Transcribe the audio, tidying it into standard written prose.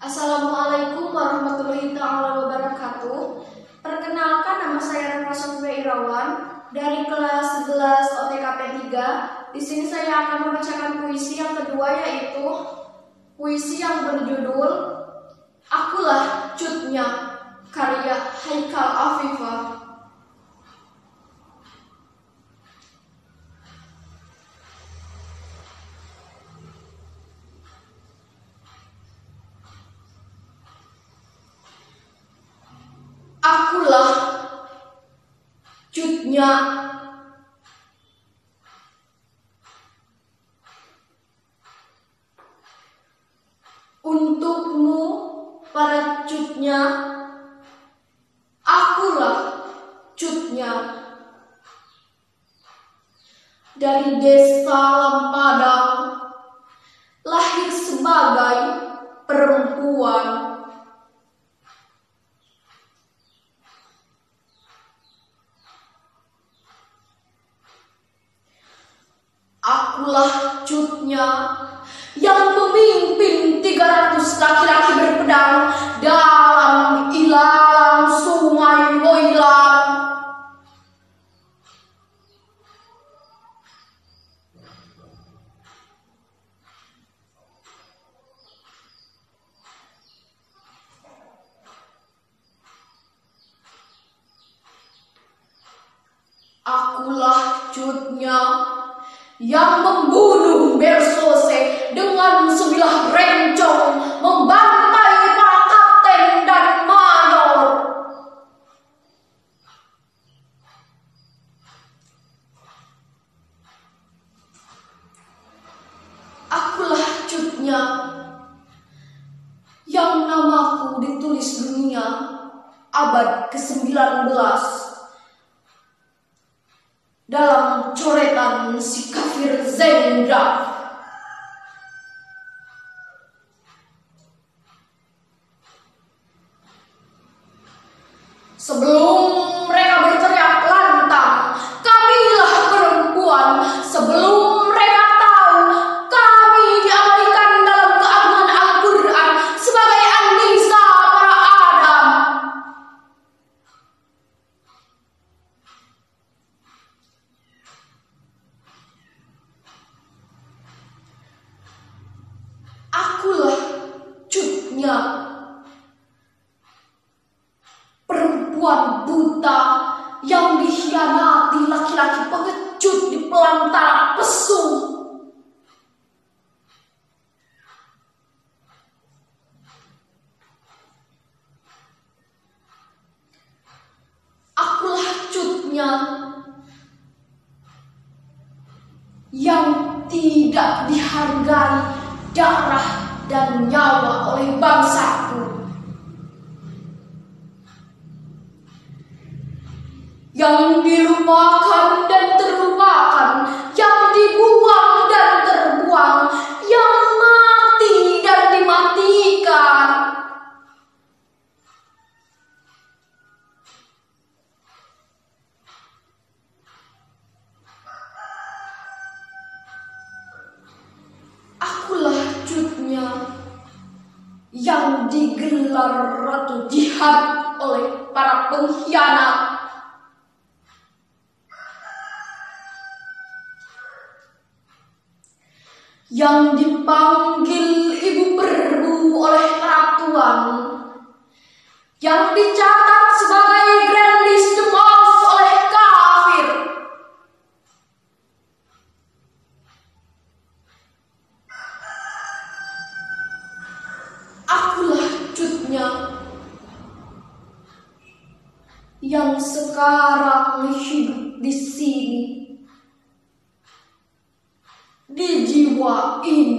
Assalamualaikum warahmatullahi wabarakatuh. Perkenalkan, nama saya Rana Sofia Irawan dari kelas 11 OTKP 3. Di sini saya akan membacakan puisi yang kedua, yaitu puisi yang berjudul Akulah Cutnya, karya Haikal Afifah. Akulah cutnya, untukmu para cutnya. Akulah cutnya, dari desa Lampadang, lahir sebagai perempuan. Akulah cutnya yang memimpin 300 laki-laki berpedang dalam ilalang sungai Loilang. Akulah cutnya yang membunuh Bersose dengan sebilah rencong, membantai para kapten dan mayor. Akulah cutnya yang namaku ditulis dunia abad ke-19 dalam coretan si kafir Zendra. Sebelum mereka berteriak lantang, kamilah perempuan. Sebelum mereka tahu kami diabadikan dalam keagungan Al-Quran sebagai An-Nisa para Adam. Akulah cutnya, perempuan buta yang dikhianati laki-laki pengecut di pelantara pesung. Akulah cutnya yang tidak dihargai darah dan nyawa oleh bangsaku, yang dilupakan dan terlupakan, yang dibuang dan terbuang, yang mati dan dimatikan. Akulah cutnya yang digelar ratu jihad oleh para pengkhianat, yang dipanggil ibu perbu oleh ratuan, yang dicatat sebagai grandest the most oleh kafir. Akulah cutnya yang sekarang hidup di sini, di jiwa ini.